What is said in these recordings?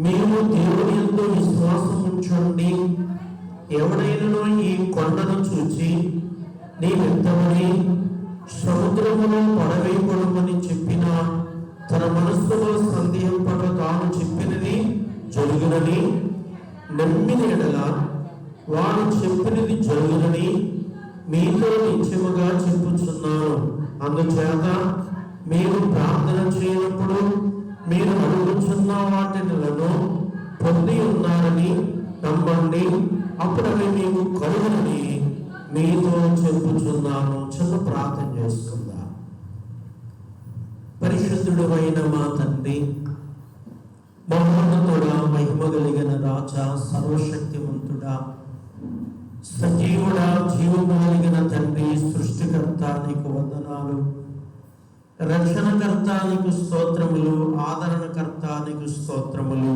మేము దేవుని యందు విశ్వాసం ఉంచండి. ఎవడైనను ఈ కొండను చూచి నీ వెంటబడి సముద్రములో పడవేయబడమని చెప్పిన తన మనస్సులో సందేహపడ తాను చెప్పినది జరుగునని నమ్మిన ఎడల వాడు చెప్పినది జరుగునని మీతో నిత్యముగా చెప్పుచున్నాను. అందుచేత మీరు ప్రార్థన చేయనప్పుడు మీరు అడుగుచున్న వాటిలను పొంది ఉన్నారని నమ్మండి, అప్పుడు అవి మీకు కలుగునని మీతో చెప్పుచున్నాను. చిన్న ప్రార్థన చేసుకుందాం. పరిశుద్ధుడు అయిన మా తండ్రి, మహోన్నతుడా, మహిమ కలిగిన రాజా, సర్వశక్తివంతుడా, సజీవుడా, జీవము కలిగిన తండ్రి, సృష్టికర్త నీకు వందనాలు. రక్షణకర్త నీకు స్తోత్రములు. ఆదరణకర్త నీకు స్తోత్రములు.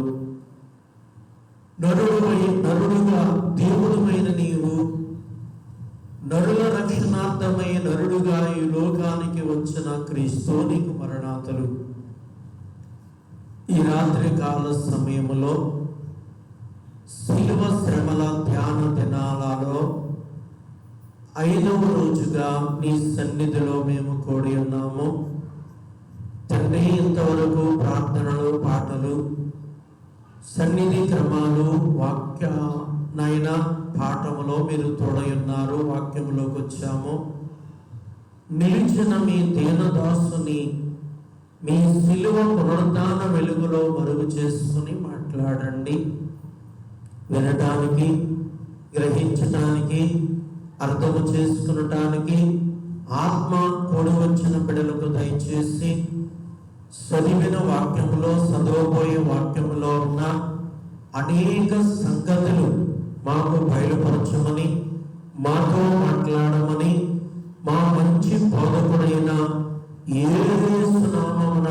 నరుడుగా దేవుడుమైన నీవు నరుల రక్షణార్థమై నరుడుగా ఈ లోకానికి వచ్చిన క్రీస్తు నీకు మరణాతలు. ఈ రాత్రి కాల సమయంలో శిలువ శ్రమల ధ్యాన దినాలలో 5వ రోజుగా నీ సన్నిధిలో మేము కూడి ఉన్నాము తండ్రి. ఇంతవరకు ప్రార్థనలు, పాటలు, సన్నిధి క్రమాలు, వాక్య నాయన పాఠములో మీరు తోడయున్నారు. వాక్యములోకి వచ్చాము. నిలిచిన మీ దీనదాసుని మీ శిలువ పునరుద్ధాన వెలుగులో మరుగు చేసుకుని మాట్లాడండి. వినటానికి, గ్రహించటానికి, అర్థము చేసుకునటానికి ఆత్మ కూడి వచ్చిన బిడ్డలకు దయచేసి చదివిన వాక్యములో, చదవబోయే వాక్యములో ఉన్న అనేక సంగతులు మాకు బయలుపరచమని, మాతో మాట్లాడమని మా మంచి బోధకుడైన యేసు నామమున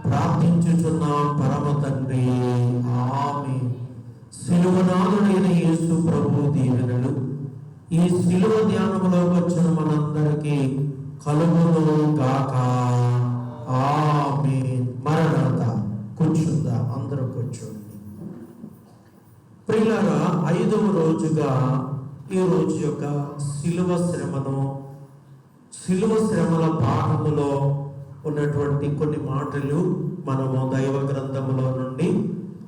ప్రార్థించుచున్నాం పరమ తండ్రి, ఆమేన్. శిలువనాథుడైన యేసు ప్రభు దీవెనలు ఈ శిలువ ధ్యానములోకి వచ్చిన మనందరికీ కలుగును గాక, ఆమేన్. మరణాత. కూర్చుందాం, అందరూ కూర్చోండి. ప్రియులారా, 5వ రోజుగా ఈ రోజు యొక్క శిలువ శ్రమల పాఠములో ఉన్నటువంటి కొన్ని మాటలు మనము దైవ గ్రంథములో నుండి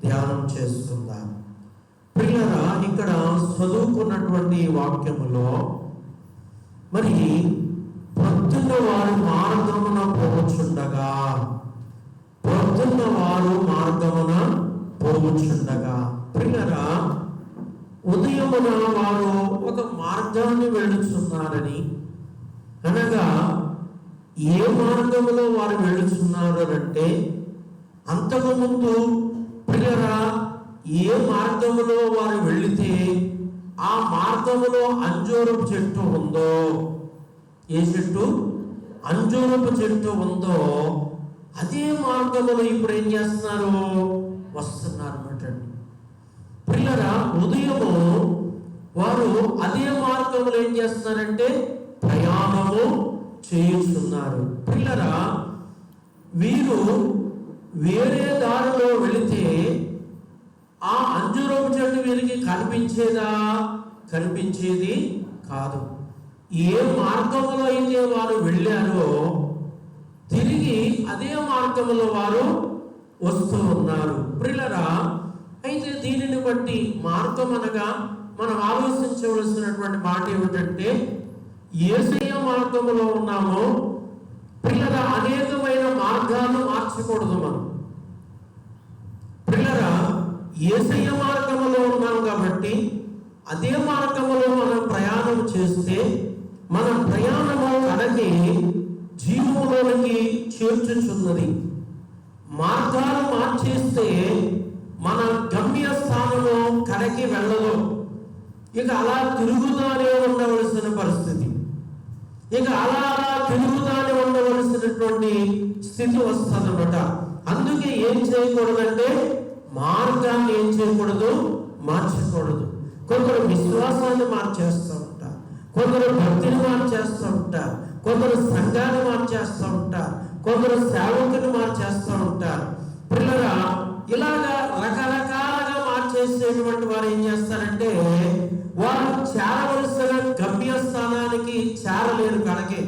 ధ్యానం చేసుకుందాం. ప్రియులారా, ఇక్కడ చదువుకున్నటువంటి వాక్యములో మరి ప్రొద్దున్న వారు మార్గమున పోవచ్చుండగా, ప్రియులారా, ఉదయమున వారు ఒక మార్గాన్ని వెళుచున్నారని, అనగా ఏ మార్గములో వారు వెళుచున్నారు అంటే, అంతకుముందు ప్రియులారా ఏ మార్గములో వారు వెళితే ఆ మార్గములో అంజూరపు చెట్టు ఉందో, ఏ చెట్టు? అంజూరపు చెట్టు ఉందో అదే మార్గములో ఇప్పుడు ఏం చేస్తున్నారు? వస్తున్నారు అన్నమాట. పిల్లరా, ఉదయము వారు అదే మార్గములో ఏం చేస్తున్నారంటే ప్రయాణము చేస్తున్నారు. పిల్లరా, వీరు వేరే దారిలో వెళితే ఆ అంజూరపు చెట్టు వీరికి కనిపించేది కాదు. ఏ మార్గంలో అయితే వారు వెళ్ళారో తిరిగి అదే మార్గంలో వారు వస్తూ ఉన్నారు. ప్రియులారా, అయితే దీనిని బట్టి మార్గం అనగా మనం ఆలోచించవలసినటువంటి మాట ఏమిటంటే, యేసయ్య మార్గంలో ఉన్నామో ప్రియులారా, అనేకమైన మార్గాలు మార్చకూడదు. మనం ప్రియులారా యేసయ్య మార్గంలో ఉన్నాం కాబట్టి అదే మార్గంలో మనం ప్రయాణం చేస్తే మన ప్రయాణము కడకి జీవములోనికి చేర్చుచున్నది. మార్గాలు మార్చేస్తే మన గమ్య స్థానము కడకి వెళ్ళదు. ఇక అలా తిరుగుతానే ఉండవలసిన పరిస్థితి, ఇక అలా తిరుగుతానే ఉండవలసినటువంటి స్థితి వస్తుందన్నమాట. అందుకే ఏం చేయకూడదంటే మార్గాన్ని ఏం చేయకూడదు, మార్చకూడదు. కొందరు విశ్వాసాన్ని మార్చేస్తూ ఉంటారు, కొందరు భక్తిని మార్చేస్తూ ఉంటారు, కొందరు సంఘాన్ని మార్చేస్తూ ఉంటారు, కొందరు సేవకుని మార్చేస్తూ ఉంటారు. పిల్లరా, ఇలాగా రకరకాల చేసేటువంటి వారు ఏం చేస్తారంటే వారు చేరవలసిన గమ్యస్థానానికి చేరలేరు కనుకే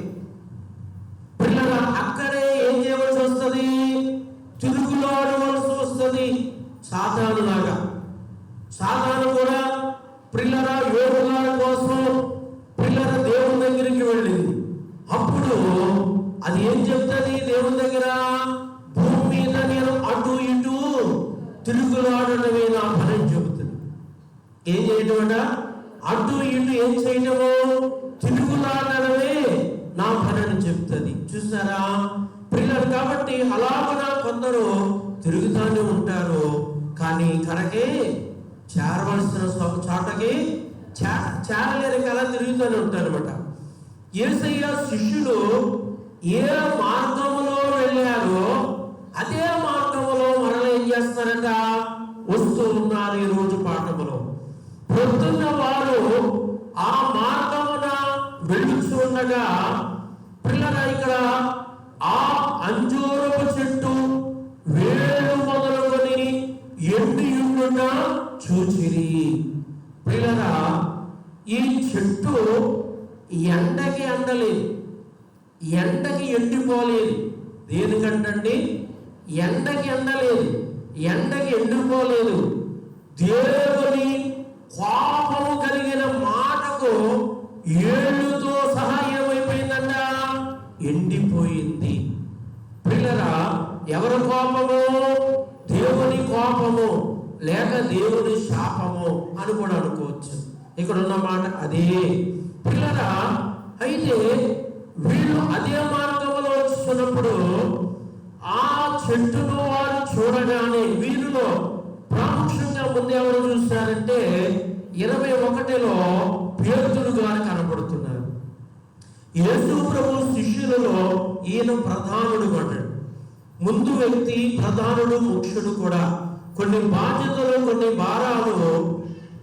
పిల్లల అక్కడే ఏం చేయవలసి వస్తుంది, తిరుగులాడవలసి వస్తుంది. సాతాను లాగా సాతాను కూడా పిల్లల యోగుల కోసం పిల్లల దేవుని దగ్గరికి వెళ్ళింది. అప్పుడు అది ఏం చెప్తుంది దేవుని దగ్గర, భూమి మీద నేను అటు ఇటు తిరుగులాడటమే నా పని అని చెబుతుంది. ఏం చేయటమట, అటు ఇటు ఏం చేయటము, తిరుగులాడటమే నా పని అని చెప్తుంది. చూసారా పిల్లలు? కాబట్టి అలాగ కొందరు తిరుగుతానే ఉంటారు, కానీ కరకే చేరవలసిన చోటకి చేరలేరు కదా, తిరుగుతూనే ఉంటారు అనమాట. యేసయ్య శిష్యులు ఏ మార్గములో వెళ్ళారో అదే మార్గములో మరలా ఏం చేస్తారట, వస్తూ ఉన్నారు. ఈ రోజు పాఠములో పొద్దున్న వారు ఆ మార్గమున వెళ్ళుచుండగా పిల్లల ఇక్కడ ఆ అంజూరపు చెట్టు వేళ్ళు మొదలుకొని ఎండి ఉండుట చూచిరి. పిల్లరా, ఈ చెట్టు ఎండకి ఎండలేదు, ఎండకి ఎండిపోలేదు. దేనికంటండి? ఎండకి ఎండలేదు, ఎండకి ఎండిపోలేదు. దేవుని కోపము కలిగిన మాటకు ఏళ్ళుతో సహా ఏమైపోయిందంట, ఎండిపోయింది. పిల్లరా, ఎవరి కోపము? దేవుని కోపము లేక దేవుని శాపము అని కూడా అనుకోవచ్చు. ఇక్కడ ఉన్న మాట అదే. పిల్లరా, అయితే వీళ్ళు అదే మార్గంలో వస్తున్నప్పుడు ఆ చెట్టును వారు చూడగానే వీరిలో ప్రాముఖ్యంగా ముందు ఎవరు చూస్తారంటే 21లో పేతురు గారు కనబడుతున్నారు. యేసు ప్రభు శిష్యులలో ఈయన ప్రధానుడు అన్నాడు. ముందు వ్యక్తి ప్రధానుడు, ముఖ్యుడు కూడా. కొన్ని బాధ్యతలు, కొన్ని భారాలు,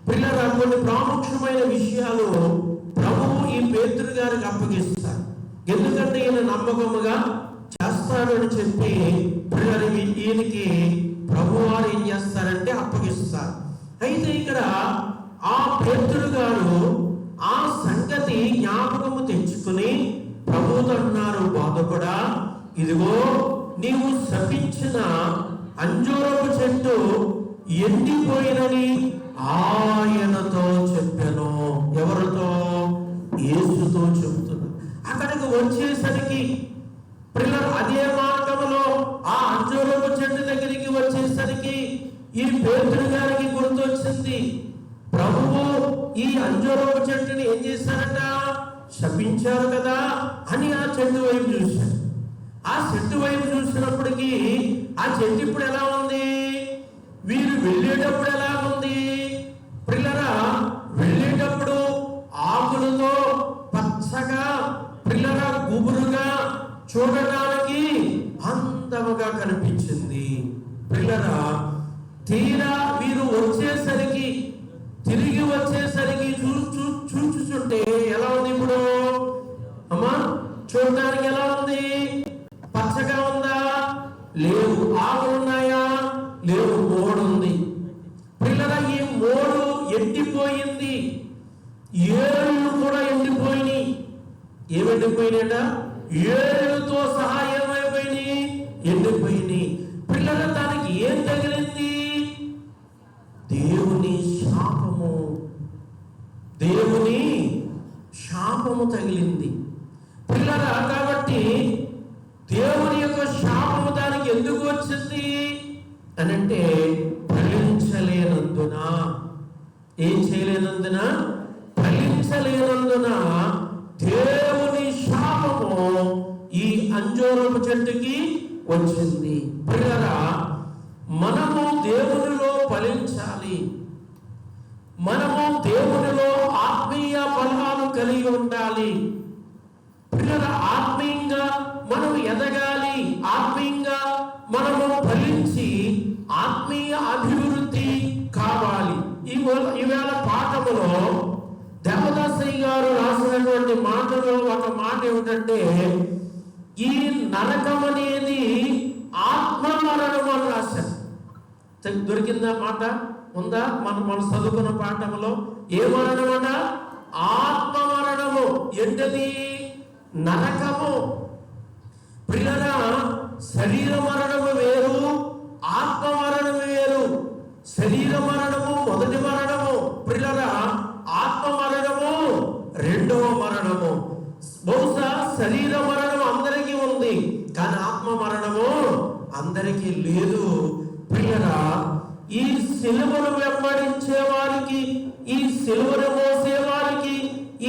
పిల్లల కొన్ని ప్రాముఖ్యమైన విషయాలు ప్రభువు ఈ పేతురు గారికి అప్పగిస్తారు. ఎందుకంటే ఈయన నమ్మకముగా చేస్తాడని చెప్పి పిల్లలు ఈయనకి ప్రభువారు ఏం చేస్తారంటే అప్పగిస్తారు. అయితే ఇక్కడ ఆ పేతురు గారు ఆ సంగతి జ్ఞాపకము తెచ్చుకుని ప్రభువుతో అన్నారు, బాధపడా, ఇదిగో నీవు శపించిన అంజూరపు చెట్టు ఎండిపోయినని ఆయనతో చెప్పాను. ఎవరితో? యేసుతో చెబుతున్నా. అక్కడికి వచ్చేసరికి పిల్లలు అదే మార్గంలో ఆ అంజూరపు చెట్టు దగ్గరికి వచ్చేసరికి ఈ పేతురు గారికి గుర్తొచ్చింది, ప్రభువు ఈ అంజూరపు చెట్టుని ఏం చేశారట, శపించారు కదా అని ఆ చెట్టు వైపు చూశారు. ఆ చెట్టు వైపు చూసినప్పటికీ ఆ చెట్టు ఇప్పుడు ఎలా ఉంది, వీరు వెళ్ళేటప్పుడు ఎలా ఉంది? పిల్లరా, వెళ్ళేటప్పుడు ఆకులతో పచ్చగా, పిల్లరా గుబురుగా, చూడడానికి అందముగా కనిపించింది. పిల్లరా, తీరా వీరు వచ్చేసరికి, తిరిగి వచ్చేసరికి చూచుచుంటే ఎలా ఉంది? ఇప్పుడు అమ్మా చూడడానికి ఎలా ఉంది? పచ్చగా ఉందా? లేవు. ఆకులు ఉన్నాయా? లేవు. మోడు ఉంది. పిల్లల ఈ మోడు ఎండిపోయింది. ఏళ్ళు కూడా ఎండిపోయినాయి. ఏమెండిపోయినాయట? ఏళ్ళతో సహా ఏమైపోయినాయి? ఎండిపోయినాయి. పిల్లల దానికి ఏం తగిలింది? దేవుని శాపము. దేవుని శాపము తగిలింది. పిల్లల కాబట్టి దేవుని యొక్క శాపము దానికి ఎందుకు వచ్చింది అనంటే ఫలించలేనందున. ఏం చేయలేనందున? ఫలించలేనందున దేవుని శాపము ఈ అంజూరపు చెట్టుకి వచ్చింది. పిల్లరా, మనము దేవునిలో ఫలించాలి. మనము దేవునిలో ఆత్మీయ ఫలాలు కలిగి ఉండాలి. పిల్లల ఆత్మీయంగా మనం ఎదగాలి. ఆత్మీయంగా మనము ఫలించి ఆత్మీయ అభివృద్ధి కావాలి. ఈవేళ పాఠములో దేవదాసయ్య గారు రాసినటువంటి మాటలో ఒక మాట ఏమిటంటే, ఈ నరకం అనేది ఆత్మ మరణం అని రాశారు. దొరికిందా మాట? ఉందా? మనం చదువుకున్న పాఠంలో ఏ మరణం అట? ఆత్మ మరణము. ఏంటది? నరకము. ప్రియులారా, శరీర మరణము వేరు, ఆత్మ మరణము వేరు. శరీర మరణము మొదటి మరణము. ప్రియులారా, ఆత్మ మరణము రెండవ మరణము. బహుశా శరీర మరణం అందరికీ ఉంది, కానీ ఆత్మ మరణము అందరికీ లేదు. ప్రియులారా, ఈ సిలువను వెంబడించే వారికి, ఈ సిలువను మోసే వారికి,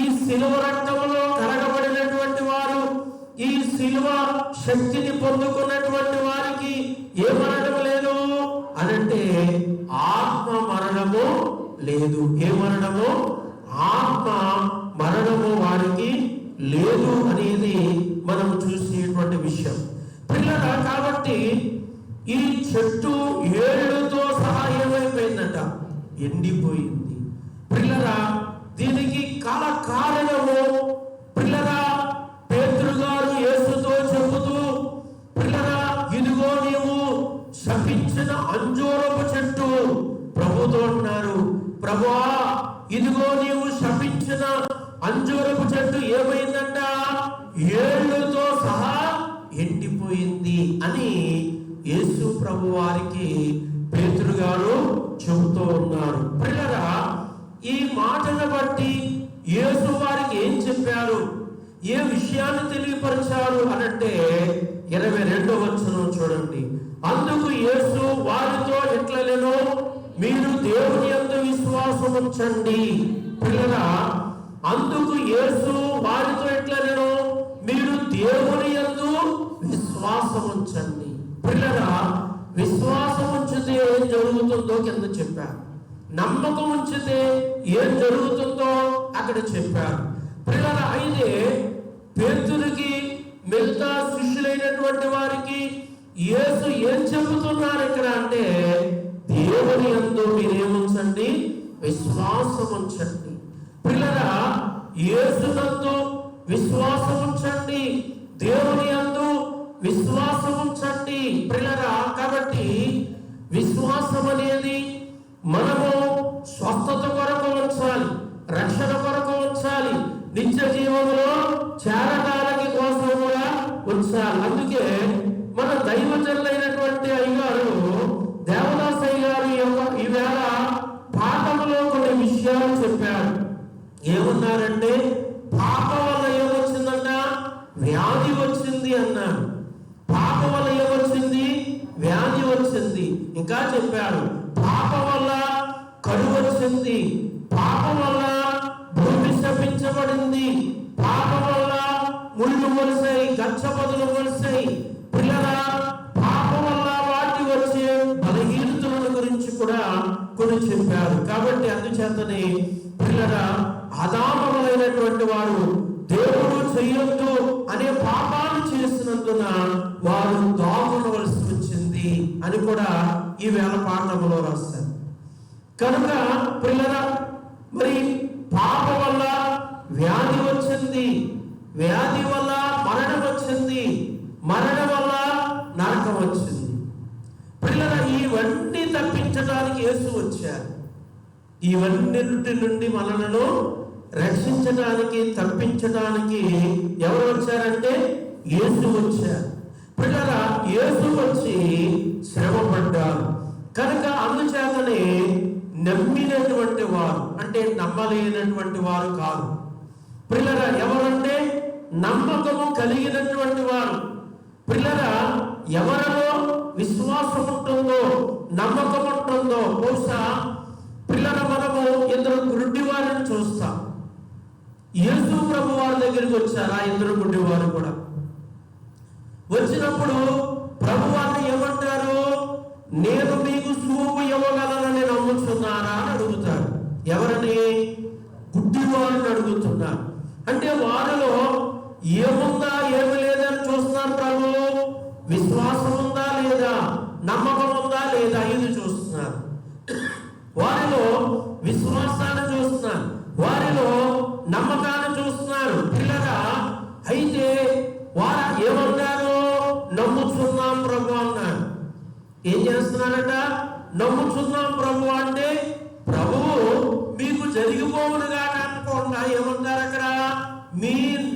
ఈ సిలువ రక్తములో కరగబడినటువంటి వారు, ఈ సిలువ శక్తిని పొందుకున్నటువంటి వారికి ఏ మరణం లేదు అనంటే ఆత్మ మరణము లేదు. ఏ మరణము? ఆత్మ మరణము వారికి లేదు అనేది మనం చూసేటువంటి విషయం. పిల్లల, కాబట్టి ఈ చెట్టు ఏళ్లతో సహా ఏమైపోయిందట? ఎండిపోయింది. పిల్లల, దీనికి కారణము పిల్లల, పేతురు గారు యేసుతో చెబుతూ, పిల్లల, ఇదిగో నీవు శపించిన అంజూరపు చెట్టు, ప్రభుతో అన్నారు, ప్రభువా ఇదిగో నీవు శపించిన అంజూరపు చెట్టు ఏమైందంట? ఏళ్లతో సహా ఎండిపోయింది అని యేసు ప్రభు వారికి పేతురు గారు చెబుతూ ఉన్నారు. పిల్లరా, ఈ మాటను బట్టి యేసు వారికి ఏం చెప్పారు, ఏ విషయాన్ని తెలియపరిచారు అనంటే 22వ వచనం చూడండి. అందుకు యేసు వారితో ఎట్లనెను, మీరు దేవుని యందు విశ్వాసం ఉంచండి. పిల్లరా, అందుకు యేసు వారితో ఎట్లనెను, మీరు దేవుని యందు విశ్వాసం ఉంచండి. పిల్లరా, విశ్వాసం ఉంచితే ఏం జరుగుతుందో కింద చెప్పారు. నమ్మకం ఉంచితే ఏం జరుగుతుందో అక్కడ చెప్పారు. పిల్లరా, అయితే పేతురుకి, మిగతా శిష్యులైనటువంటి వారికి యేసు ఏం చెబుతున్నారు ఇక్కడ అంటే, దేవుని యందు మీరేముంచండి? విశ్వాసం ఉంచండి. పిల్లరా, యేసునందు విశ్వాసం ఉంచండి, దేవుని యందు విశ్వాసం ఉంచండి. పిల్లరా, కాబట్టి విశ్వాసం అనేది మనము స్వస్థత కొరకు ఉంచాలి, రక్షణ కొరకు ఉంచాలి, నిత్య జీవంలో చేరడానికి కోసం కూడా ఉంచాలి. అందుకే మన దైవజనులైనటువంటి అయ్యగారు దేవదాస్ అయ్యగారు ఈవేళ పాఠంలో కొన్ని విషయాలు చెప్పారు. ఏమన్నారంటే, పాపం వల్ల ఏమొచ్చిందంట? వ్యాధి వచ్చింది అన్నారు. పాపం వల్ల ఏమొచ్చింది? వ్యాధి వచ్చింది. ఇంకా చెప్పారు, పాపం వల్ల కరువు వచ్చింది, పాపం వల్ల భూమి శపించబడింది, పాపం వల్ల ముళ్ళు మొలిసాయి, గచ్చపదులు మొలిసాయి. పిల్లల, పాపం వల్ల వాటి వచ్చే బలహీనతల గురించి కూడా కొన్ని చెప్పారు. కాబట్టి అందుచేతనే పిల్లల, అదామములైనటువంటి వారు దేవుడు చెయ్యొద్దు అనే పాపాలు చేసినందున వారు దాగునవలసి వచ్చింది అని కూడా ఈ వేళ పాఠంలో రాస్తారు. కనుక పిల్లల, మరి పాపం వల్ల వ్యాధి వచ్చింది, వ్యాధి వల్ల మరణం వచ్చింది, మరణం వల్ల నరకం వచ్చింది. పిల్లల, ఇవన్నీ తప్పించడానికి యేసు వచ్చారు. ఇవన్నిటి నుండి మనలను రక్షించడానికి, తప్పించడానికి ఎవరు వచ్చారంటే యేసు వచ్చారు. పిల్లల, యేసు వచ్చి శ్రమ పడ్డారు. కనుక అందుచేతనే నమ్మినటువంటి వారు, అంటే నమ్మలేనటువంటి వారు కాదు. పిల్లల, ఎవరంటే నమ్మకము కలిగినటువంటి వారు. పిల్లల, ఎవరిలో విశ్వాసం ఉంటుందో, నమ్మకం ఉంటుందో. బహుశా పిల్లల, మనము ఇద్దరు గుడ్డి వారిని చూస్తాం. యేసు ప్రభు వారి దగ్గరికి వచ్చారు ఆ ఇద్దరు గుడ్డి వారు కూడా. వచ్చినప్పుడు ప్రభు వారిని ఏమంటారు? నేను మీకు చూపు ఇవ్వగలనని నమ్ముతున్నారా అని అడుగుతారు. ఎవరని? గుడ్డి వారిని అడుగుతున్నారు. అంటే వారిలో ఏముందా ఏమి లేదని చూస్తున్నారు ప్రభు. విశ్వాసం ఉందా లేదా, నమ్మకం ఉందా లేదా, ఇది చూస్తున్నారు. వారిలో విశ్వాసాన్ని చూస్తున్నారు, వారిలో నమ్మకాన్ని చూస్తున్నారు. పిల్లగా అయితే వారు ఏమన్నారు? నమ్ముచున్నాం ప్రభు అన్నారు. ఏం చేస్తున్నారట? నమ్ముచున్నాం ప్రభు అంటే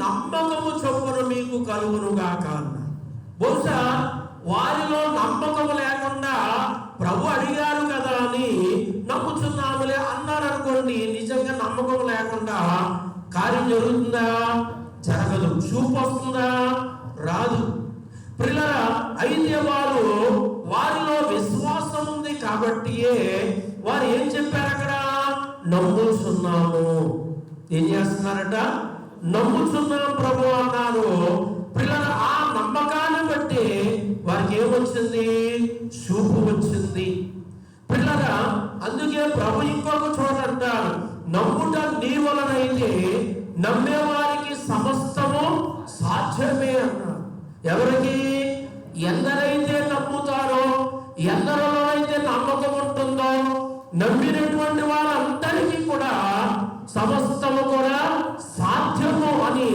నమ్మకము చొప్పున మీకు కలుగునుగాక అన్నారు. బహుశా వారిలో నమ్మకము లేకుండా ప్రభు అడిగారు కదా అని నమ్ముచున్నాములే అన్నారు అనుకోండి. నిజంగా నమ్మకం లేకుండా కార్యం జరుగుతుందా? జరగదు. చూపు వస్తుందా? రాదు. ప్రియులారా, అయితే వారిలో విశ్వాసం ఉంది కాబట్టియే వారు ఏం చెప్పారు? అక్కడ నమ్ముచున్నాము. ఏం చేస్తున్నారట? నమ్ముచున్నాం ప్రభు అన్నారు. ప్రియులారా, ఆ నమ్మకాన్ని బట్టి వారికి ఏమొచ్చింది? చూపు వచ్చింది. ప్రియులారా, అందుకే ప్రభు ఇంకొక చోట అంటారు, నమ్ముట నీ వలనైతే నమ్మే వారికి సమస్తము సాధ్యమే అన్నారు. ఎవరికి? ఎందరైతే నమ్ముతారో, ఎందరిలో అయితే నమ్మకం ఉంటుందో, నమ్మినటువంటి వారందరికీ కూడా సమస్తము కూడా సాధ్యము అని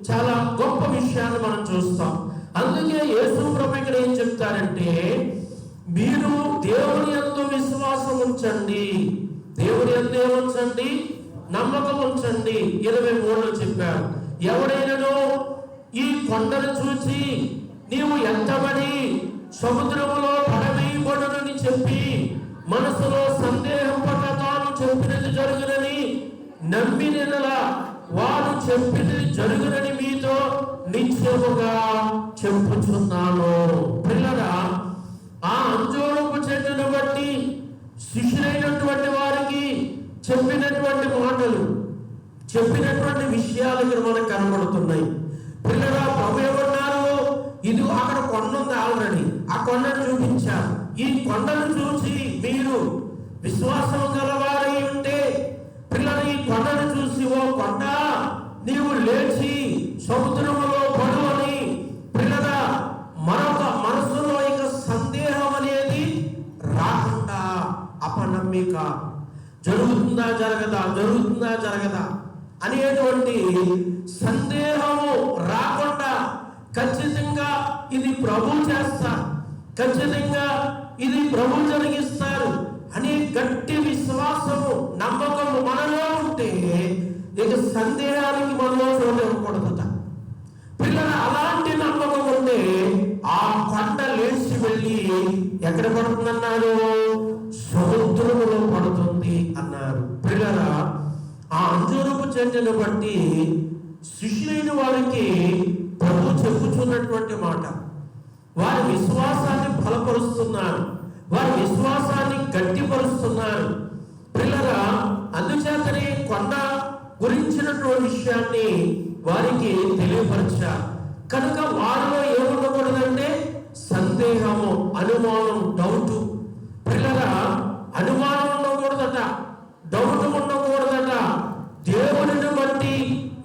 చాలా గొప్ప విషయాన్ని మనం చూస్తాం. అందుకే యేసు ప్రభు ఇక్కడ ఏం చెప్తారంటే, మీరు దేవుని యందు విశ్వాసం ఉంచండి. దేవుని యందు ఏముంచండి? నమ్మకం ఉంచండి. 23లో చెప్పారు, ఎవడైనాను ఈ కొండను చూచి నీవు ఎత్తబడి సముద్రములో పడవేయబడునని చెప్పి మనసులో సందేహం పట్ల తాను చెప్పినది జరుగునని నమ్మినలా వారు చెప్పినది జరుగునని మీతో నిశ్చయముగా చెప్పుచున్నాను. పిల్లరా, ఆ అంజూరపు చెట్టును బట్టి శిష్యులైనటువంటి వారికి చెప్పినటువంటి మాటలు, చెప్పినటువంటి విషయాలు ఇక్కడ మనకు కనబడుతున్నాయి. పిల్లరా, ప్రభు ఏమన్నారు? ఇది అక్కడ కొండ ఉంది ఆల్రెడీ, ఆ కొండను చూపించారు. ఈ కొండను చూసి మీరు విశ్వాసం గలవారై ఉంటే, పిల్లలు ఈ కొండను చూసి, ఓ కొండ నీవు లేచి సముద్రములో పడు అని, పిల్లరా మరొక మనసులో ఇక సందేహం అనేది రాకుండా, అపనమ్మిక జరుగుతుందా జరగదా, జరుగుతుందా జరగదా అనేటువంటి సందేహము రాకుండా, ఖచ్చితంగా ఇది ప్రభు చేస్తారు, ఖచ్చితంగా ఇది ప్రభు జరిగిస్తారు అనే గట్టి విశ్వాసము, నమ్మకము మనలో ఉంటే ఇక సందేహానికి మనలో చోటు ఇవ్వకూడదట. పిల్లల అలాంటి నమ్మకం ఉంటే ఆ కొండ లేచి వెళ్ళి ఎక్కడ పడుతుందన్నారు? సముద్రములో పడుతుంది అన్నారు. పిల్లల ఆ అంజూరపు చెట్టును బట్టి శిష్యులైన వారికి ప్రభు చెప్పుచున్నటువంటి మాట, వారి విశ్వాసాన్ని బలపరుస్తున్నారు, వారి విశ్వాసాన్ని గట్టిపరుస్తున్నారు. పిల్లరా, అందుచేతనే కొండ గురించినటువంటి విషయాన్ని వారికి తెలియపరిచారు. కనుక వారిలో ఏముండకూడదంటే సందేహము, అనుమానం, డౌటు. పిల్లరా, అనుమానం ఉండకూడదట, డౌట్ ఉండకూడదట. దేవుడిని బట్టి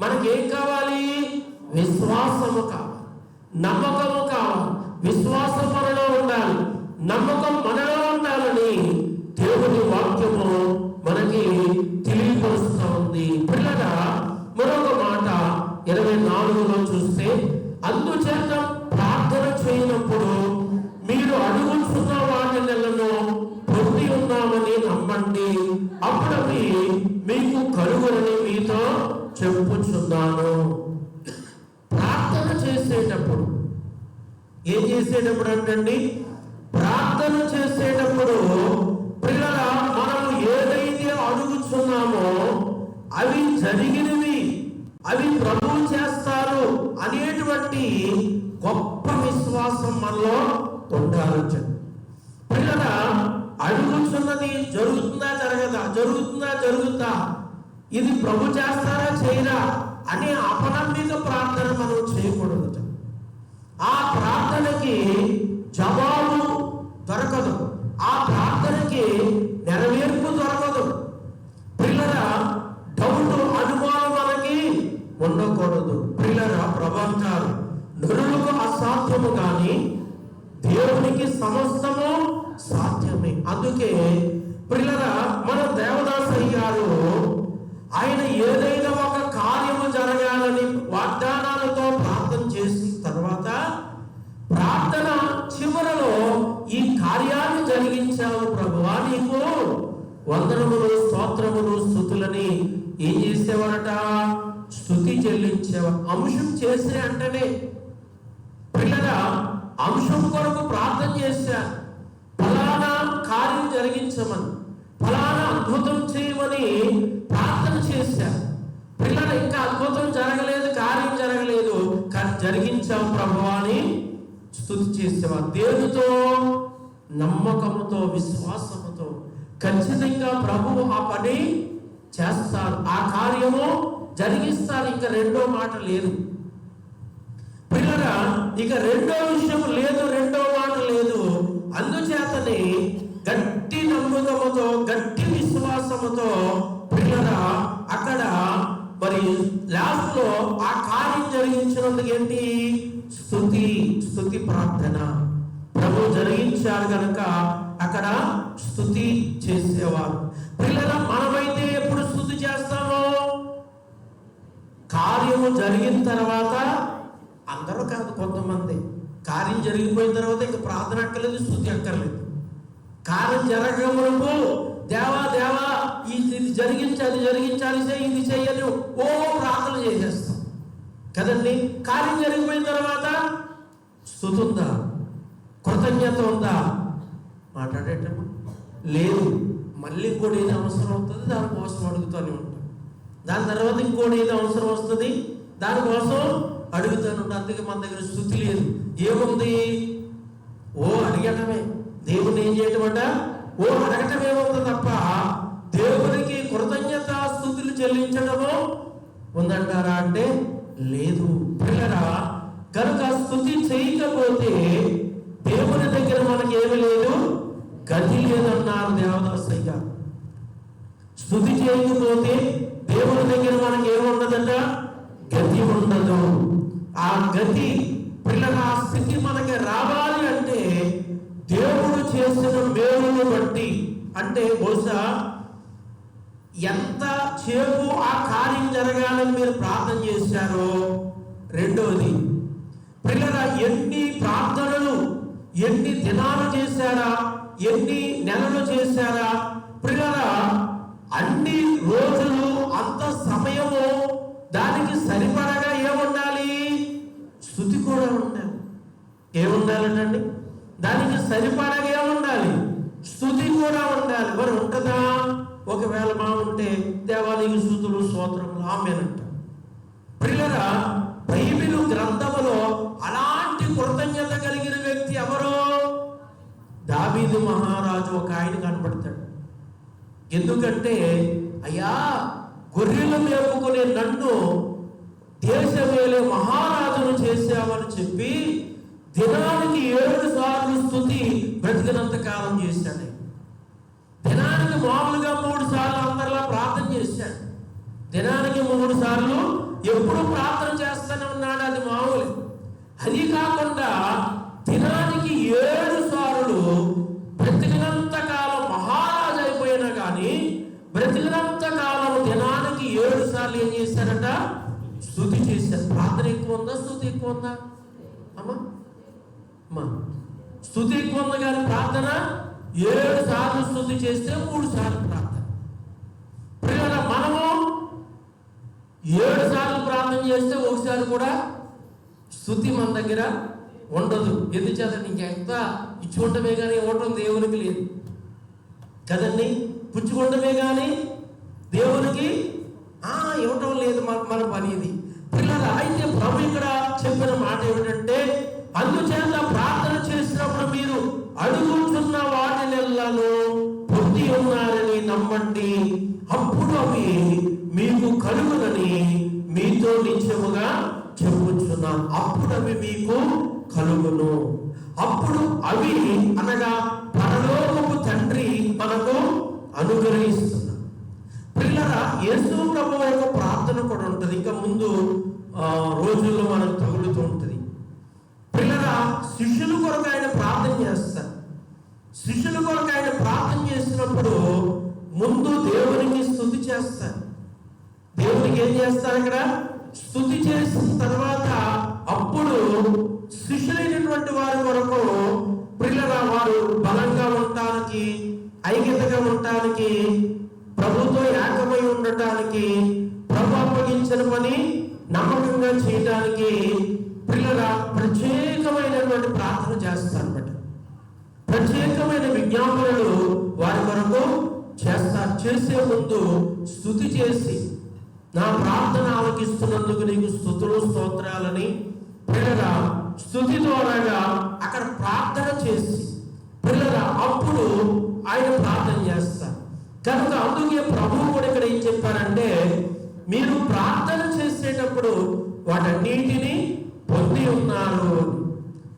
మనకేం కావాలి? విశ్వాసము కావాలి, నమ్మకము కావాలి. విశ్వాసం మనలో ఉండాలి, నమ్మకం మనలో ఉండాలని దేవుని వాక్యము మనకి తెలియపరుస్తూ ఉంది. పిల్లగా మరొక మాట 24లో చూస్తే, అందుచేత ప్రార్థన చేయనప్పుడు మీరు అడుగుతున్న వాటిలను పొంది ఉన్నామని నమ్మండి, అప్పుడు అవి మీకు కలుగునని మీతో చెప్పుచున్నాను. ప్రార్థన చేసేటప్పుడు ఏం చేసేటప్పుడు అంటండి? ప్రార్థన చేసేటప్పుడు పిల్లల మనము ఏదైతే అడుగుతున్నామో అవి జరిగినవి, అవి ప్రభువు చేస్తారు అనేటువంటి గొప్ప విశ్వాసం మనలో ఉండాలి. పిల్లల అడుగుతున్నది జరుగుతుందా జరగదా, జరుగుతుందా జరుగుతా, ఇది ప్రభు చేస్తారా చేయరా అనే అపనమ్మిక ప్రార్థన మనం చేయకూడదు. ఆ ప్రార్థనకి జవాబు దొరకదు, ఆ ప్రార్థనకి నెరవేర్పు దొరకదు. పిల్లల డౌట్, అనుమానం మనకి ఉండకూడదు. పిల్లల ప్రబంధాలు నరులకు అసాధ్యము కానీ దేవునికి సమస్తము సాధ్యమే. అందుకే పిల్లల మన దేవదాస్ అయ్యారు, ఆయన ఏదైనా ఒక కార్యము జరగాలని వాగ్దానాలతో ప్రార్థన చేసిన తర్వాత ప్రార్థన చివరలో ఈ కార్యాన్ని జరిగించావు ప్రభువా, నీకు వందనములు, స్తోత్రములు, స్తుతులని ఏం చేసేవారట? స్తుతి స్తుతి చెల్లించేవారు. అంశం చేసే అంటేనే పిల్లల అంశం కొరకు ప్రార్థన చేశారు. ఫలానా కార్యం జరిగించమని, ఫలానా అద్భుతం చేయమని ప్రార్థన చేశారు. పిల్లలు ఇంకా అద్భుతం జరగలేదు, కార్యం జరగలేదు, కానీ జరిగించాం ప్రభువా అని స్తుతి చేసేవారు. దేవునితో నమ్మకముతో విశ్వాసముతో ఖచ్చితంగా ప్రభువు ఆ పని చేస్తారు, ఆ కార్యము జరిగిస్తారు. ఇంకా రెండో మాట లేదు పిల్లరా, ఇక రెండో విషయం లేదు, రెండో మాట లేదు. అందుచేతనే గట్టి నమ్మకముతో గట్టి విశ్వాసముతో పిల్లరా అక్కడ మరి లాస్ట్ లో ఆ కార్యం జరిగించినందుకు ఏంటి? స్తుతి ప్రార్థన. ప్రభు జరిగించారు కనుక అక్కడ స్తుతి చేసేవారు. పిల్లల మనమైతే ఎప్పుడు స్తుతి చేస్తామో? కార్యము జరిగిన తర్వాత. అందరూ కాదు, కొంతమంది కార్యం జరిగిపోయిన తర్వాత ఇంకా ప్రార్థన అక్కర్లేదు, స్తుతి అక్కర్లేదు. కార్యం జరగమునకు దేవా దేవా ఇది జరిగించాలి, జరిగించాలి, ఇది చెయ్యని ఓ ప్రార్థన చేసేస్తాం కదండి. కార్యం జరిగిపోయిన తర్వాత స్తుతి ఉందా? కృతజ్ఞత ఉందా? మాట్లాడేటప్పుడు లేదు. మళ్ళీ ఇంకోటి ఏది అవసరం అవుతుంది, దానికోసం అడుగుతూనే ఉంటాం. దాని తర్వాత ఇంకోటి ఏది అవసరం వస్తుంది, దానికోసం అడుగుతాను. అందుకే మన దగ్గర స్తుతి లేదు. ఏముంది? ఓ అడగటమే. దేవుని ఏం చేయటం అంట? ఓ అడగటమే ఉంది తప్ప దేవునికి కృతజ్ఞత స్తుతులు చెల్లించడము ఉందంటారా అంటే లేదు. పిల్లరా కనుక స్తుతి చేయకపోతే దేవుని దగ్గర మనకి ఏమి లేదు, గతి లేదన్నారు దేవదాసయ్య. స్తుతి చేయకపోతే దేవుని దగ్గర మనకి ఏముండదట? గతి ఉండదు. ఆ గతి పిల్లల ఆ స్థితి మనకి రావాలి అంటే దేవుడు చేసిన మేలును బట్టి, అంటే బహుశా ఎంత చేపు ఆ కార్యం జరగాలని మీరు ప్రార్థన చేశారో. రెండోది పిల్లల ఎన్ని ప్రార్థనలు, ఎన్ని దినాలు చేశారా, ఎన్ని నెలలు చేశారా పిల్లల, అన్ని రోజులు అంత సమయము దానికి సరిపడగా ఏముండాలి? స్తుతి కూడా ఉండాలి. ఏముండాలండి? దానికి సరిపడగా ఏముండాలి? స్తుతి కూడా ఉండాలి. మరి ఉంటుందా? ఒకవేళ మా ఉంటే దేవాలయ స్తుతులు స్తోత్రములు ఆమేనంట. పిల్లరా బైబిలు గ్రంథములో అలాంటి కృతజ్ఞత కలిగిన వ్యక్తి ఎవరో? దావీదు మహారాజు ఒక ఆయన కనబడతాడు. ఎందుకంటే అయ్యా గొర్రెలు మేపుకునే నన్ను దేశమేలే మహారాజును చేశామని చెప్పి దినానికి 7 సార్లు స్తుతి బ్రతికినంత కాలం చేశాడు. దినానికి మామూలుగా 3 సార్లు అందరిలా ప్రార్థన చేశాడు. దినానికి 3 సార్లు ఎప్పుడు ప్రార్థన చేస్తూనే ఉన్నాడు. అది మామూలు. అది కాకుండా దినానికి 7 సార్లు బ్రతికినంత కాలం మహారాజు అయిపోయినా కానీ బ్రతికినంత కాలం దినానికి 7 సార్లు ఏం చేశారట? స్తుతి చేశారు. ప్రార్థన ఎక్కువ ఉందా, స్తుతి ఎక్కువ ఉందా? అమ్మా స్తుతి ఎక్కువ ఉంది, కానీ ప్రార్థన 7 సార్లు స్తుతి చేస్తే 3 సార్లు ప్రార్థన. పిల్లల మనము 7 సార్లు ప్రార్థన చేస్తే 1 సారి కూడా స్తుతి మన దగ్గర ఉండదు. ఎందుచేత నీకు ఎంత ఇచ్చుకుంటమే కానీ ఇవ్వటం దేవునికి లేదు కదండి. పుచ్చుకుంటమే కానీ దేవునికి ఇవ్వటం లేదు. మన పని ఇది పిల్లల. అయితే ప్రభు ఇక్కడ చెప్పిన మాట ఏమిటంటే, అందుచేత ప్రార్థన చేసినప్పుడు మీరు అడుగుతున్న వాటినెల్లాను పొంది ఉన్నారని నమ్మండి, అప్పుడు అవి మీకు కలుగునని మీతో నిత్యముగా చెప్పుచున్నాను. అప్పుడు అవి మీకు కలుగును. అప్పుడు అవి అనగా పరలోకపు తండ్రి మనకు అనుగ్రహిస్తున్నారు. పిల్లల యేసు ప్రభు యొక్క ప్రార్థన కూడా ఉంటుంది. ఇంకా ముందు రోజుల్లో మనకు తగులుతూ ఉంటుంది. పిల్లల శిష్యుల కొరకు ఆయన ప్రార్థన చేస్తారు. శిష్యుల కొరకు ఆయన ప్రార్థన చేసినప్పుడు ముందు దేవునికి స్తుతి చేస్తారు. దేవునికి ఏం చేస్తారు? ఇక్కడ స్తుతి చేసిన తర్వాత అప్పుడు శిష్యులైనటువంటి వారి కొరకు పిల్లల వారు బలంగా ఉండటానికి, ఐక్యతగా ఉండటానికి, ప్రభుతో ఏకమై ఉండటానికి, ప్రభు అప్పగించిన పని నమ్మకంగా చేయడానికి పిల్లల ప్రత్యేకమైనటువంటి ప్రార్థన చేస్తారన్నమాట. ప్రత్యేకమైన విజ్ఞాపనలు వారి కొరకు చేస్తారు. చేసే ముందు స్తుతి చేసి, నా ప్రార్థన ఆలకిస్తున్నందుకు నీకు స్తుతులు స్తోత్రాలని పిల్లల స్తుతి ద్వారాగా అక్కడ ప్రార్థన చేసి పిల్లల అప్పుడు ఆయన ప్రార్థన చేస్తారు. కనుక అందుకే ప్రభువు కూడా ఇక్కడ ఏం చెప్పారంటే, మీరు ప్రార్థన చేసేటప్పుడు వాటన్నిటిని పొంది ఉన్నారు,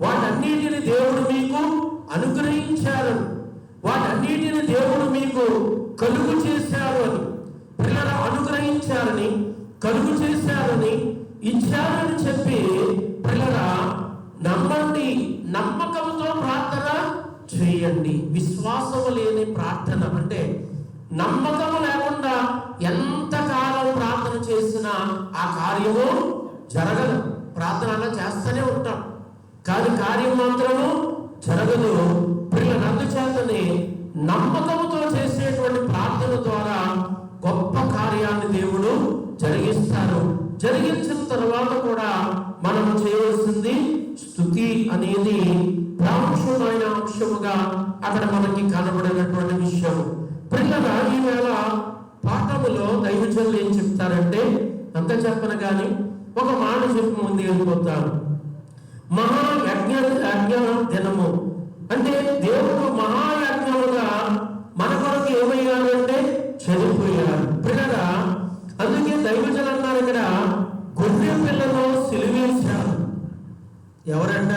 వాటన్నిటిని దేవుడు మీకు అనుగ్రహించారు, వాటన్నిటిని దేవుడు మీకు కలుగు చేశారు అని, పిల్లల అనుగ్రహించారని, కలుగు చేశారని, ఇచ్చారని చెప్పి పిల్లల నమ్మండి, నమ్మకంతో ప్రార్థన చేయండి. విశ్వాసము లేని ప్రార్థన అంటే నమ్మకము లేకుండా ఎంతకాలం ప్రార్థన చేసినా ఆ కార్యము జరగదు. ప్రార్థన అలా చేస్తూనే ఉంటాం కానీ కార్యం మాత్రము జరగదు. పిల్లల అందుచేతనే నమ్మకంతో చేసేటువంటి ప్రార్థన ద్వారా గొప్ప కార్యాన్ని దేవుడు జరిగిస్తారు. జరిగించిన తర్వాత కూడా మనం చేయవలసింది స్తుతి అనేది ప్రాముఖ్యమైన అంశముగా అక్కడ మనకి కనబడినటువంటి విషయం. పిల్లల ఈవేళ పాఠములో దైవజనులు ఏం చెప్తారంటే, అంత చెప్పను కానీ ఒక మాట చెప్పి ముందు వెళ్ళిపోతాను. మహాయజ్ఞ దినము అంటే దేవుడు మహాయజ్ఞముగా మన కొరకు ఏమయ్యాడు అంటే చనిపోయాడు. పిల్లల అందుకే దైవజనులు అన్నారు ఇక్కడ, గొర్రె పిల్లను సిలువేశారు. ఎవరంట?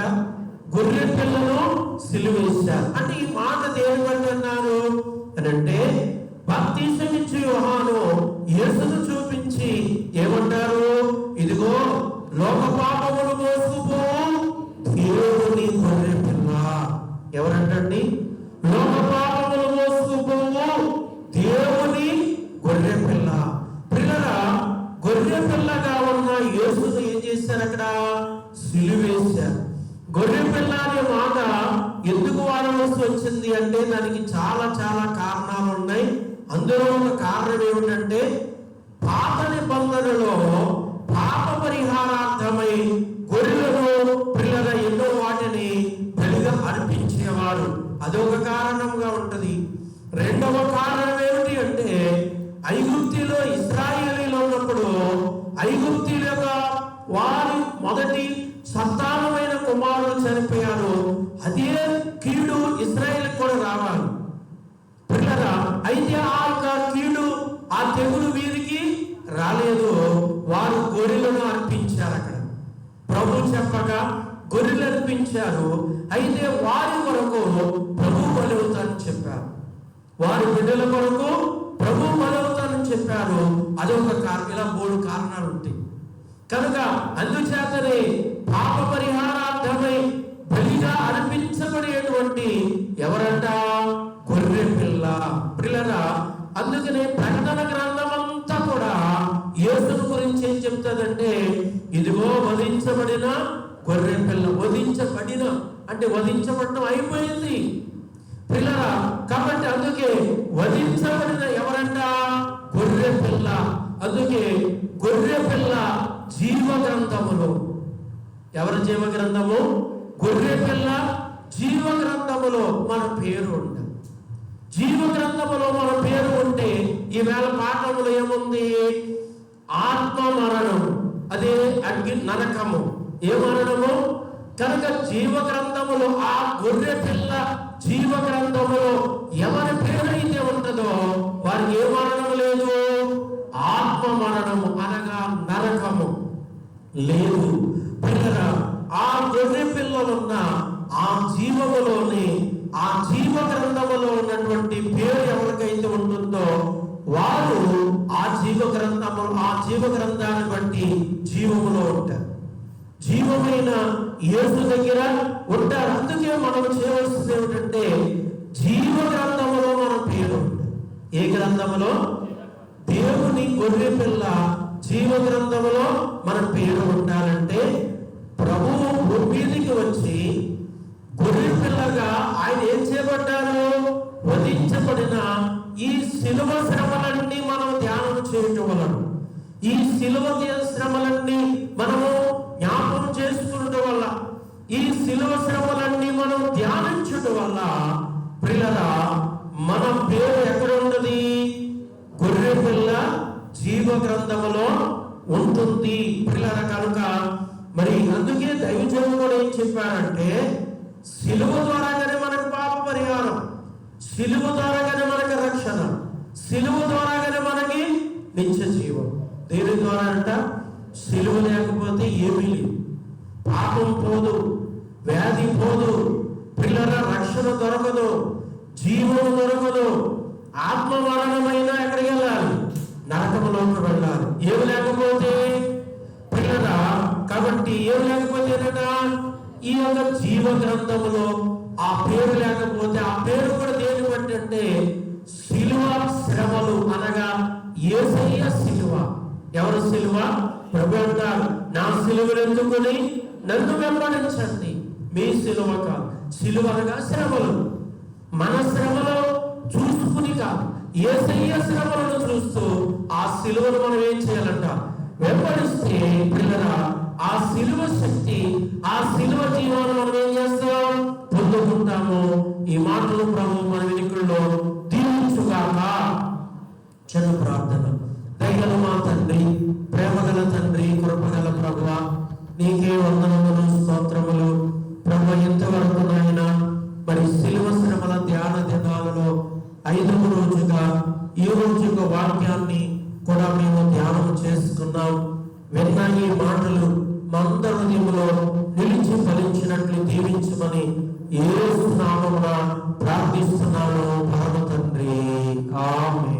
గొర్రె పిల్లను సిలువేశారు. అంటే ఈ మాట దేవుడు బట్టి అన్నారు అని అంటే, బాప్తిసమిచ్చు యోహాను యేసును చూపించి ఏమంటారు? ఇదిగో లోక పాపములు మోసుకుపోవు దేవుని గొర్రె పిల్ల. ఎవరంటండి? లోక పాపములు మోసుకుపోవు దేవుని గొర్రె పిల్ల. పిల్లల గొర్రె పిల్లగా ఉన్న యేసును ఏం చేశారు? అక్కడ సిలువేశారు. గొర్రె పిల్ల అనే మాట ఎందుకు వాడవలసి వచ్చింది అంటే దానికి చాలా చాలా కారణాలు ఉన్నాయి. అందులో ఒక కారణం ఏమిటంటే, పాత నిబంధనలో పాప పరిహారార్థమై గొర్రెలను పిల్లల ఎన్నో వాటిని బలిగా అర్పించేవారు. అదొక కారణంగా ఉంటది. రెండవ కారణం ఏమిటి అంటే, ఐగుప్తిలో ఇశ్రాయేలీలు ఉన్నప్పుడు ఐగుప్తీయులుగా వారి మొదటి సంతానమైన కుమారుడు చనిపోయారు. అదే కీడు ఇశ్రాయేల్ కూడా రావాలి పిల్లరా. అయితే ఆ యొక్క కీడు, ఆ తెగులు వీరికి రాలేదు. వారు గొర్రెలను అర్పించారు. అక్కడ ప్రభు చెప్పగా గొర్రెలు అర్పించారు. అయితే వారి కొరకు ప్రభు బలవుతానని చెప్పారు. వారి బిడ్డల కొరకు ప్రభు బలవుతానని చెప్పారు. అదొక కారణం. ఇలా 3 కారణాలు ఉంటాయి. కనుక అందుచేతనే పాప పరిహారార్థమై బలిగా అర్పించబడేటువంటి ఎవరంట? గొర్రె పిల్ల. పిల్లరా అందుకనే ప్రకటన గ్రంథం అంతా కూడా యేసును గురించి ఏం చెప్తాదంటే, ఇదిగో వధించబడిన గొర్రె పిల్ల. వధించబడిన అంటే వధించబడటం అయిపోయింది పిల్లరా. కాబట్టి అందుకే వధించబడిన ఎవరంట? గొర్రె పిల్ల. అందుకే గొర్రె పిల్ల జీవ గ్రంథములో. ఎవరి జీవ గ్రంథము? గొర్రె పిల్ల జీవ గ్రంథములో మన పేరు ఉండాలి. జీవ గ్రంథములో మన పేరు ఉంటే ఈవేళ పాఠములు ఏముంది? ఆత్మ మరణం, అదే అగ్ని నరకము. ఏ మరణము? కనుక జీవ గ్రంథములో ఆ గొర్రె పిల్ల జీవ గ్రంథములో ఎవరి పేరైతే ఉంటుందో వారికి ఏ మరణము లేదు? ఆత్మ మరణము అనగా నరకము లేదు. పిల్లల ఆ గొర్రె పిల్లలున్న ఆ జీవములోని ఆ జీవ గ్రంథములో ఉన్నటువంటి పేరు ఎవరికైతే ఉంటుందో వారు ఆ జీవ గ్రంథాన్ని బట్టి జీవములో ఉంటారు. జీవమైన యేసు దగ్గర ఉంటారు. అందుకే మనం చేయవలసింది ఏమిటంటే, జీవ గ్రంథములో మన పేరు. ఏ గ్రంథములో? దేవుని గొర్రె పిల్ల జీవ గ్రంథములో మన పేరు ఉండాలంటే ప్రభువు భూమికి వచ్చి గొర్రె పిల్లగా ఆయన ఏం చేయబడ్డారు? వధించబడిన ఈ శిలువ శ్రమలన్నీ మనం ధ్యానం చేయటం వలన ఈ శిలువ శ్రమలన్నీ మనము జ్ఞాపకం చేసుకున్నట వల్ల, ఈ శిలువ శ్రమలన్నీ మనం ధ్యానించడం వల్ల ప్రియులారా మన పేరు ఎక్కడ ఉన్నది? గొర్రె పిల్ల జీవ గ్రంథములో ఉంటుంది ప్రియులారా. కనుక మరి అందుకే దైవజనుడు కూడా ఏం చెప్పారంటే, శిలువ ద్వారాగానే మనకు పాప పరిహారం, శిలువ ద్వారాగానే మనకు రక్షణ, శిలువ ద్వారాగానే మనకి నిత్య జీవం. దేని ద్వారా అంట? శిలువ లేకపోతే ఏమీ లేదు. పాపం పోదు, వ్యాధి పోదు, పిల్లల రక్షణ దొరకదు, జీవం దొరకదు. ఆత్మ మరణమైన ఎక్కడికి వెళ్ళాలి? నరకములోకి వెళ్ళాలి. ఏమి లేకపోతే పిల్లల, కాబట్టి ఏమి లేకపోతేనట ఈ యొక్క జీవ గ్రంథములో ఆ పేరు లేకపోతే, ఆ పేరు కూడా దేని బట్టి అంటే శిలువ శ్రమలు అనగా యేసయ్య శిలువ. ఎవరు శిలువ? ప్రభు అంటారు, నా శిలువను ఎందుకుని నన్ను వెంబడించండి. మీ శిలువ కాదు, శిలువ అనగా శ్రమలు. మన శ్రమలు చూసుకుని కాదు, యేసయ్య శ్రమలను చూస్తూ ఆ శిలువను మనం ఏం చేయాలంట? వెంబడిస్తే పిల్లరా ఆ శిలువ శక్తి, ఆ శిలువ జీవాన్ని మనం ఏం చేస్తాం? పొందుకుంటాము. ఈ మాటలు ప్రభు మన వెనుకల్లో దీవించుగాక. చిన్న ప్రార్థన. దయగల మా తండ్రి, ప్రేమగల తండ్రి, కృపగల ప్రభువా, నీకే వందనములు, స్తోత్రములు ప్రభు. ఇంతవరకు నాయన మరి శిలువ శ్రమల ధ్యాన దినాలలో 5వ రోజుగా ఈ రోజు వాక్యాన్ని కూడా మేము ధ్యానం చేసుకున్నాం. విన్న ఈ మాటలు మా అందరి హృదయంలో నిలిచి ఫలించినట్లు దీవించమని యేసు నామమున ప్రార్థిస్తున్నాను పరమ తండ్రి. ఆమేన్.